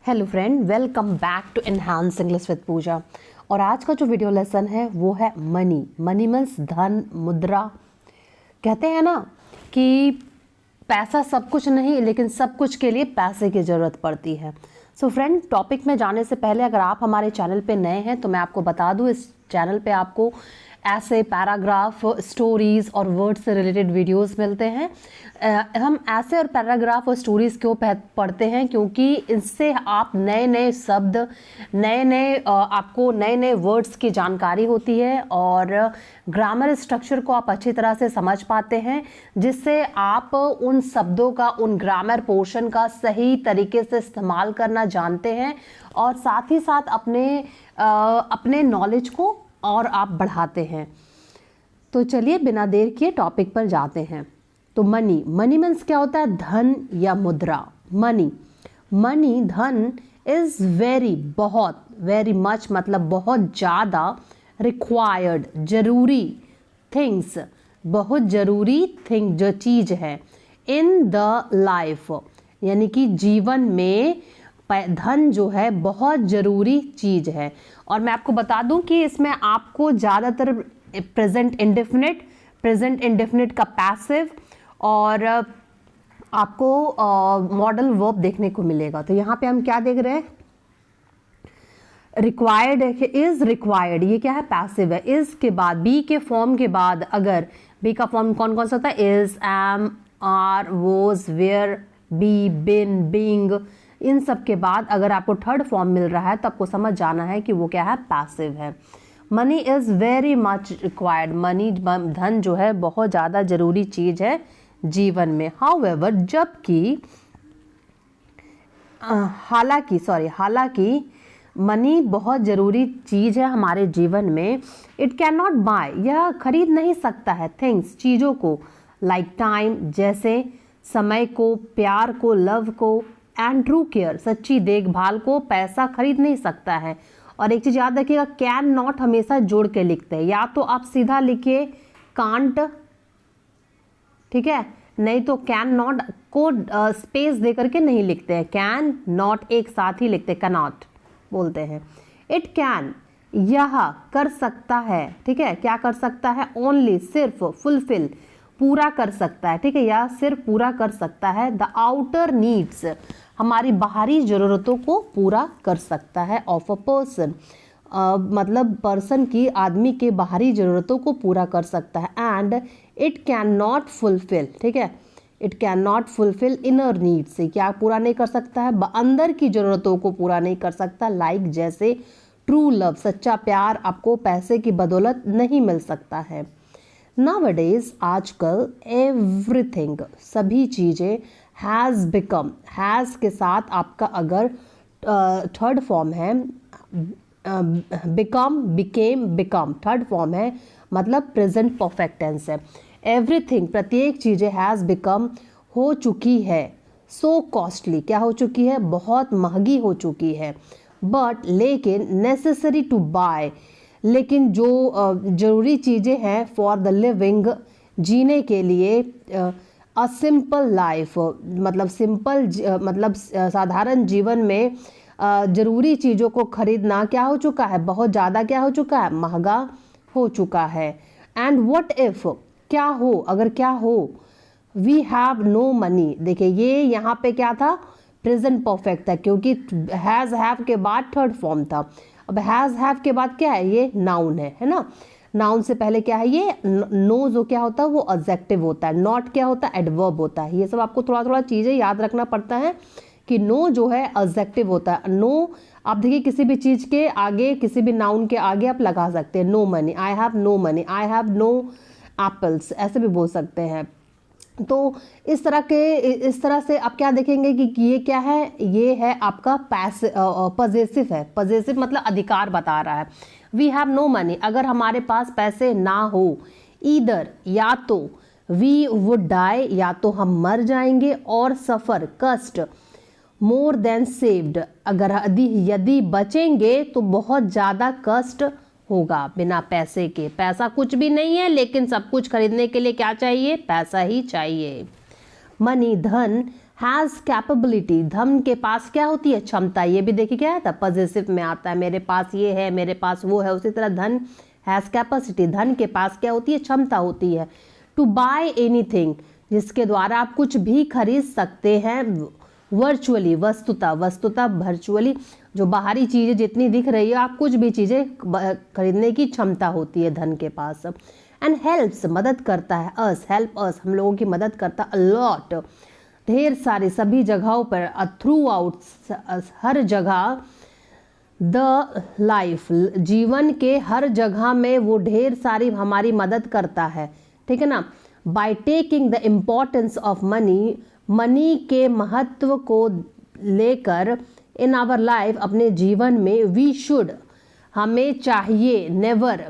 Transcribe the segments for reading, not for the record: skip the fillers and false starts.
Hello friend, welcome back to enhance English with Pooja. और आज का जो वीडियो लेसन है वो है मनी। मनी मीन्स धन, मुद्रा। कहते हैं ना कि पैसा सब कुछ नहीं, लेकिन सब कुछ के लिए पैसे की ज़रूरत पड़ती है। सो फ्रेंड, टॉपिक में जाने से पहले अगर आप हमारे चैनल पे नए हैं तो मैं आपको बता दूं, इस चैनल पे आपको ऐसे पैराग्राफ, स्टोरीज़ और वर्ड से रिलेटेड वीडियोस मिलते हैं। हम ऐसे और पैराग्राफ और स्टोरीज़ क्यों पढ़ते हैं? क्योंकि इससे आप नए नए शब्द, आपको नए नए वर्ड्स की जानकारी होती है और ग्रामर स्ट्रक्चर को आप अच्छी तरह से समझ पाते हैं, जिससे आप उन शब्दों का, उन ग्रामर पोर्शन का सही तरीके से इस्तेमाल करना जानते हैं और साथ ही साथ अपने नॉलेज को और आप बढ़ाते हैं। तो चलिए बिना देर किए टॉपिक पर जाते हैं। तो मनी मीन्स क्या होता है? धन या मुद्रा। मनी धन इज बहुत वेरी मच मतलब बहुत ज़्यादा रिक्वायर्ड, जरूरी, थिंग्स, बहुत ज़रूरी थिंग जो चीज़ है इन द लाइफ, यानी कि जीवन में धन जो है बहुत ज़रूरी चीज़ है। और मैं आपको बता दूं कि इसमें आपको ज़्यादातर प्रेजेंट इंडेफिनिट का पैसिव और आपको मॉडल वर्ब देखने को मिलेगा। तो यहाँ पे हम क्या देख रहे हैं? रिक्वायर्ड, इज रिक्वायर्ड, ये क्या है? पैसिव है। इज के बाद, बी के फॉर्म के बाद, अगर बी का फॉर्म कौन कौन सा होता है? Is, am, are, was, were, be, been, being. इन सब के बाद अगर आपको थर्ड फॉर्म मिल रहा है तो आपको समझ जाना है कि वो क्या है? पैसिव है। Money is very much required. Money, धन जो है बहुत ज़्यादा जरूरी चीज़ है जीवन में। हाउएवर, जबकि हालांकि मनी बहुत ज़रूरी चीज़ है हमारे जीवन में। इट कैन नॉट बाय, यह खरीद नहीं सकता है थिंग्स, चीज़ों को, लाइक टाइम, जैसे समय को, प्यार को, लव को, एंड ट्रू केयर, सच्ची देखभाल को पैसा खरीद नहीं सकता है। और एक चीज़ याद रखिएगा, कैन नॉट हमेशा जोड़ के लिखते हैं। या तो आप सीधा लिखिए कांट, ठीक है, नहीं तो कैन नॉट को स्पेस दे करके नहीं लिखते हैं। कैन नॉट एक साथ ही लिखते, कैनॉट बोलते हैं। इट कैन, यह कर सकता है, ठीक है, क्या कर सकता है? ओनली, सिर्फ, फुलफिल, पूरा कर सकता है, ठीक है, या सिर्फ पूरा कर सकता है। द आउटर नीड्स, हमारी बाहरी ज़रूरतों को पूरा कर सकता है। ऑफ अ पर्सन, मतलब पर्सन की, आदमी के बाहरी ज़रूरतों को पूरा कर सकता है। And it can not fulfil, ठीक है, it can not fulfil inner needs, से क्या पूरा नहीं कर सकता है? अंदर की ज़रूरतों को पूरा नहीं कर सकता। लाइक जैसे ट्रू लव, सच्चा प्यार आपको पैसे की बदौलत नहीं मिल सकता है। Nowadays, आजकल एवरीथिंग, सभी चीज़ें, हैज़ बिकम, हैज़ के साथ आपका अगर थर्ड फॉर्म है, become, became, become third form है, मतलब प्रेजेंट परफेक्ट टेंस है। एवरीथिंग, प्रत्येक चीज़ें, हैज़ बिकम, हो चुकी है, सो कॉस्टली, क्या हो चुकी है? बहुत महंगी हो चुकी है। बट, लेकिन, नेसेसरी टू बाय, लेकिन जो ज़रूरी चीज़ें हैं फॉर द लिविंग, जीने के लिए, अ सिंपल लाइफ, मतलब सिंपल, मतलब साधारण जीवन में ज़रूरी चीज़ों को खरीदना क्या हो चुका है? बहुत ज़्यादा क्या हो चुका है? महंगा हो चुका है। एंड व्हाट इफ़, क्या हो, अगर क्या हो, वी हैव नो मनी, देखिए ये यहाँ पे क्या था? प्रेजेंट परफेक्ट था, क्योंकि हैज़ हैव के बाद थर्ड फॉर्म था। अब हैज़ हैव के बाद क्या है? ये नाउन है ना। नाउन से पहले क्या है? ये नो जो क्या होता है वो एडजेक्टिव होता है। नॉट क्या होता है? एडवर्ब होता है। ये सब आपको थोड़ा थोड़ा चीज़ें याद रखना पड़ता है कि नो जो है एडजेक्टिव होता है। नो, आप देखिए किसी भी चीज़ के आगे, किसी भी नाउन के आगे आप लगा सकते हैं। No money, I have no money, I have no apples, ऐसे भी बोल सकते हैं। तो इस तरह से आप क्या देखेंगे कि ये क्या है? ये है आपका पजेसिव है। पजेसिव मतलब अधिकार बता रहा है। वी हैव नो मनी, अगर हमारे पास पैसे ना हो, ईदर, या तो, वी वुड डाई, या तो हम मर जाएंगे, और सफ़र, कष्ट, मोर देन सेव्ड, अगर यदि बचेंगे तो बहुत ज़्यादा कष्ट होगा बिना पैसे के। पैसा कुछ भी नहीं है, लेकिन सब कुछ खरीदने के लिए क्या चाहिए? पैसा ही चाहिए। मनी, धन, हैज़ कैपेबिलिटी, धन के पास क्या होती है, क्षमता। ये भी देखिए क्या आता है, पॉजिटिव में आता है, मेरे पास ये है, मेरे पास वो है। उसी तरह धन हैज़ कैपेसिटी, धन के पास क्या होती है, क्षमता होती है। टू बाय एनीथिंग, जिसके द्वारा आप कुछ भी खरीद सकते हैं। वर्चुअली, वस्तुतः वर्चुअली, जो बाहरी चीज़ें जितनी दिख रही है, आप कुछ भी चीज़ें खरीदने की क्षमता होती है धन के पास। एंड हेल्प्स, मदद करता है। अस, हेल्प अस, हम लोगों की मदद करता है। अलॉट, ढेर सारी, सभी जगहों पर। थ्रू आउट, हर जगह। द लाइफ, जीवन के हर जगह में वो ढेर सारी हमारी मदद करता है, ठीक है ना। By taking the importance of money, money के महत्व को लेकर इन आवर लाइफ, अपने जीवन में। वी शुड, हमें चाहिए। नेवर,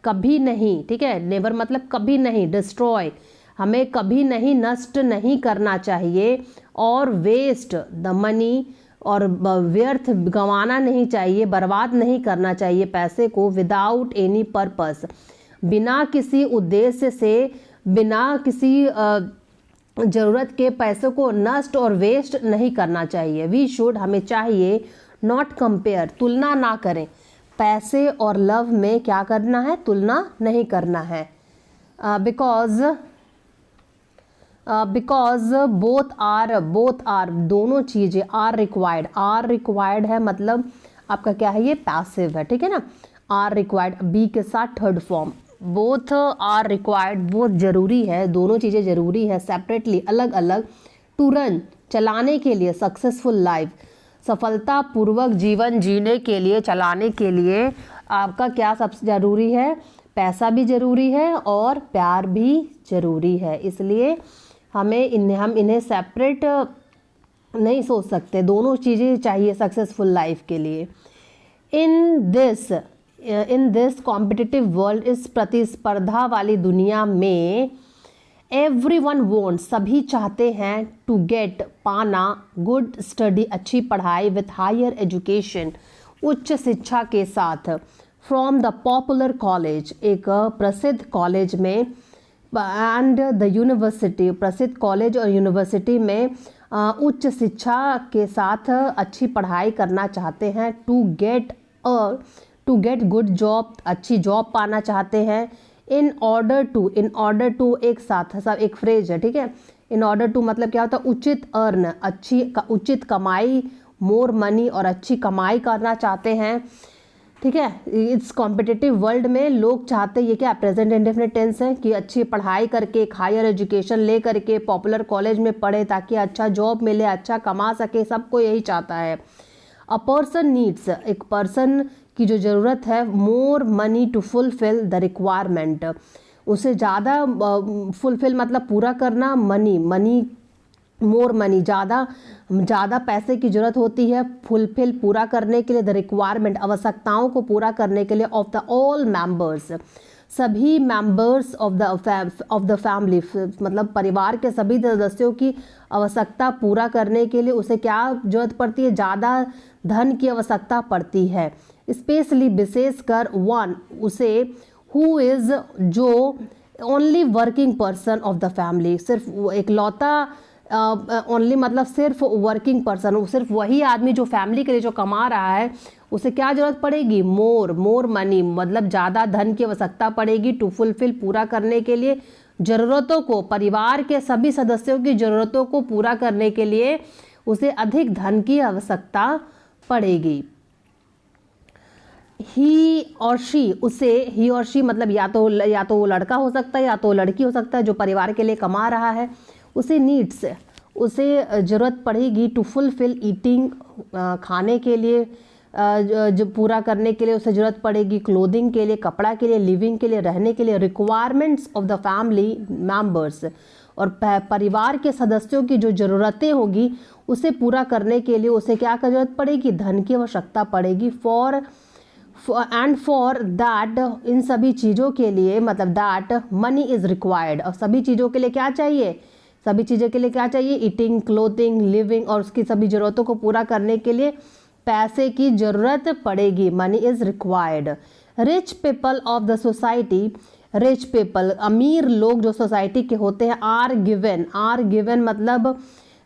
कभी नहीं, ठीक है। नेवर मतलब कभी नहीं। डिस्ट्रॉय, हमें कभी नहीं, नष्ट नहीं करना चाहिए। और वेस्ट द मनी, और व्यर्थ, गंवाना नहीं चाहिए, बर्बाद नहीं करना चाहिए पैसे को। विदाउट एनी पर्पस, बिना किसी उद्देश्य से, बिना किसी ज़रूरत के पैसों को नष्ट और वेस्ट नहीं करना चाहिए। वी शुड, हमें चाहिए। नॉट कंपेयर, तुलना ना करें। पैसे और लव में क्या करना है, तुलना नहीं करना है। बिकॉज बोथ आर, दोनों चीज़ें। आर रिक्वायर्ड है, मतलब आपका क्या है, ये पैसिव है, ठीक है ना। आर रिक्वायर्ड, बी के साथ third form. Both are required, बहुत ज़रूरी है, दोनों चीज़ें ज़रूरी है। सेपरेटली, अलग अलग। टू रन, चलाने के लिए। सक्सेसफुल लाइफ, सफलतापूर्वक जीवन जीने के लिए, चलाने के लिए आपका क्या सबसे ज़रूरी है, पैसा भी ज़रूरी है और प्यार भी ज़रूरी है। इसलिए हम इन्हें सेपरेट नहीं सोच सकते, दोनों चीज़ें चाहिए सक्सेसफुल लाइफ के लिए। इन दिस कॉम्पिटिटिव वर्ल्ड, इस प्रतिस्पर्धा वाली दुनिया में, एवरीवन वॉन्ट, सभी चाहते हैं। टू गेट, पाना। गुड स्टडी, अच्छी पढ़ाई। विथ हायर एजुकेशन, उच्च शिक्षा के साथ। फ्रॉम द पॉपुलर कॉलेज, एक प्रसिद्ध कॉलेज में। एंड द यूनिवर्सिटी, प्रसिद्ध कॉलेज और यूनिवर्सिटी में उच्च शिक्षा के साथ अच्छी पढ़ाई करना चाहते हैं। टू गेट गुड जॉब, अच्छी जॉब पाना चाहते हैं। इन ऑर्डर टू एक साथ, सब एक फ्रेज है, ठीक है। इन ऑर्डर टू मतलब क्या होता है, उचित। अर्न, उचित कमाई। मोर मनी, और अच्छी कमाई करना चाहते हैं, ठीक है। इस कॉम्पिटिटिव वर्ल्ड में लोग चाहते हैं, ये क्या प्रेजेंट इंडेफिनिट टेंस है, कि अच्छी पढ़ाई करके, एक हायर एजुकेशन ले करके, पॉपुलर कॉलेज में पढ़े ताकि अच्छा जॉब मिले, अच्छा कमा सके, सबको यही चाहता है। अ पर्सन नीड्स, एक पर्सन की जो ज़रूरत है। More money to fulfil the requirement, उसे ज़्यादा फुलफिल मतलब पूरा करना। मनी मोर मनी, ज़्यादा पैसे की जरूरत होती है फुलफिल, पूरा करने के लिए। द रिक्वायरमेंट, आवश्यकताओं को पूरा करने के लिए। ऑफ द ऑल मेंबर्स, सभी मेंबर्स ऑफ द फैमिली, मतलब परिवार के सभी सदस्यों की आवश्यकता पूरा करने के लिए उसे क्या जरूरत पड़ती है, ज़्यादा धन की आवश्यकता पड़ती है। स्पेशली, विशेषकर। वन, उसे। हु इज़, जो। Only working person of the family, सिर्फ एक लौता। ओनली मतलब सिर्फ वर्किंग पर्सन, सिर्फ वही आदमी जो फैमिली के लिए जो कमा रहा है, उसे क्या जरूरत पड़ेगी, मोर मनी, मतलब ज़्यादा धन की आवश्यकता पड़ेगी। टू फुलफिल, पूरा करने के लिए। ज़रूरतों को, परिवार के सभी सदस्यों की ज़रूरतों को पूरा करने के लिए उसे अधिक धन की आवश्यकता पड़ेगी। ही और शी, उसे। ही और शी मतलब या तो वो लड़का हो सकता है या तो लड़की हो सकता है, जो परिवार के लिए कमा रहा है। उसे नीड्स, उसे ज़रूरत पड़ेगी। टू फुलफिल ईटिंग, खाने के लिए, जो पूरा करने के लिए उसे ज़रूरत पड़ेगी। क्लोथिंग के लिए, कपड़ा के लिए। लिविंग के लिए, रहने के लिए। Requirements of the family members, और परिवार के सदस्यों की जो ज़रूरतें होगी उसे पूरा करने के लिए उसे क्या का जरूरत पड़ेगी, धन की आवश्यकता पड़ेगी। फॉर दैट, इन सभी चीज़ों के लिए, मतलब दैट मनी इज़ रिक्वायर्ड, और सभी चीज़ों के लिए क्या चाहिए, सभी चीज़ों के लिए क्या चाहिए, ईटिंग, क्लोथिंग, लिविंग, और उसकी सभी ज़रूरतों को पूरा करने के लिए पैसे की ज़रूरत पड़ेगी। Money is required. Rich people of the society, rich people, अमीर लोग जो सोसाइटी के होते हैं। आर गिवन मतलब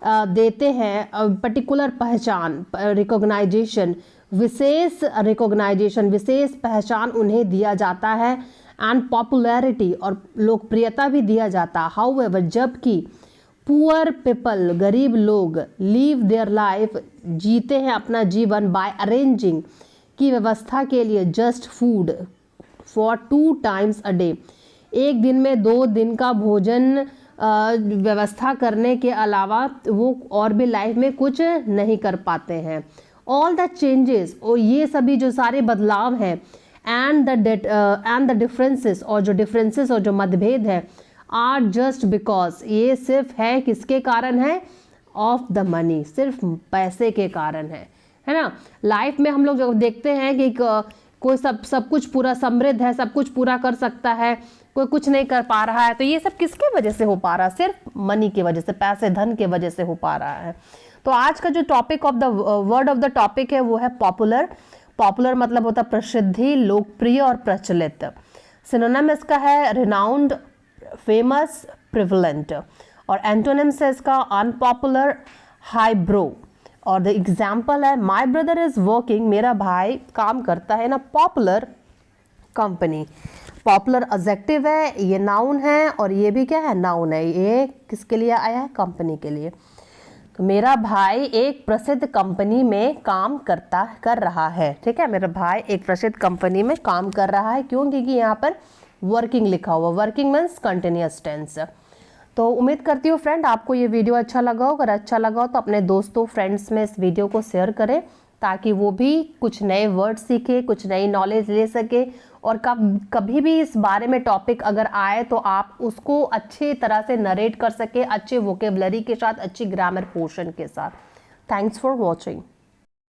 देते हैं पर्टिकुलर पहचान, रिकॉग्नाइजेशन, विशेष रिकॉग्नाइजेशन, विशेष पहचान उन्हें दिया जाता है, एंड पॉपुलैरिटी और लोकप्रियता भी दिया जाता है। हाउएवर जबकि पुअर पीपल, गरीब लोग, लीव देयर लाइफ, जीते हैं अपना जीवन, बाय अरेंजिंग, की व्यवस्था के लिए, just food for 2 times a day, एक दिन में 2 दिन का भोजन व्यवस्था करने के अलावा वो और भी लाइफ में कुछ नहीं कर पाते हैं। ऑल द चेंजेस, और ये सभी जो सारे बदलाव हैं, एंड द डिफरेंसेस, और जो डिफरेंसेस और जो मतभेद है, आर जस्ट बिकॉज, ये सिर्फ है किसके कारण है, ऑफ द मनी, सिर्फ पैसे के कारण है ना। लाइफ में हम लोग जब देखते हैं कि कोई सब कुछ पूरा समृद्ध है, सब कुछ पूरा कर सकता है, कोई कुछ नहीं कर पा रहा है, तो ये सब किसके वजह से हो पा रहा है, सिर्फ मनी की वजह से, पैसे धन के वजह से हो पा रहा है। तो आज का जो topic of the word of the topic है वो है पॉपुलर। पॉपुलर मतलब होता है प्रसिद्धि, लोकप्रिय और प्रचलित। सिनोनिम इसका है रिनाउंड, फेमस, प्रिवलेंट, और एंटोनिम्स है इसका अनपॉपुलर, हाईब्रो। और द एग्जाम्पल है माई ब्रदर इज वर्किंग, मेरा भाई काम करता है ना पॉपुलर कंपनी। पॉपुलर एडजेक्टिव है, ये नाउन है, और ये भी क्या है, नाउन है। ये किसके लिए आया है, कंपनी के लिए। तो मेरा भाई एक प्रसिद्ध कंपनी में काम कर रहा है, ठीक है, मेरा भाई एक प्रसिद्ध कंपनी में काम कर रहा है। क्यों, क्योंकि यहाँ पर वर्किंग लिखा हुआ, वर्किंग मीन्स कंटिन्यूअस टेंस। तो उम्मीद करती हूँ फ्रेंड आपको ये वीडियो अच्छा लगा हो। अगर अच्छा लगा हो तो अपने दोस्तों, फ्रेंड्स में इस वीडियो को शेयर करें, ताकि वो भी कुछ नए वर्ड सीखे, कुछ नई नॉलेज ले सके, और कभी भी इस बारे में टॉपिक अगर आए तो आप उसको अच्छी तरह से नरेट कर सके, अच्छे वोकेबलरी के साथ, अच्छी ग्रामर पोर्शन के साथ। Thanks for watching.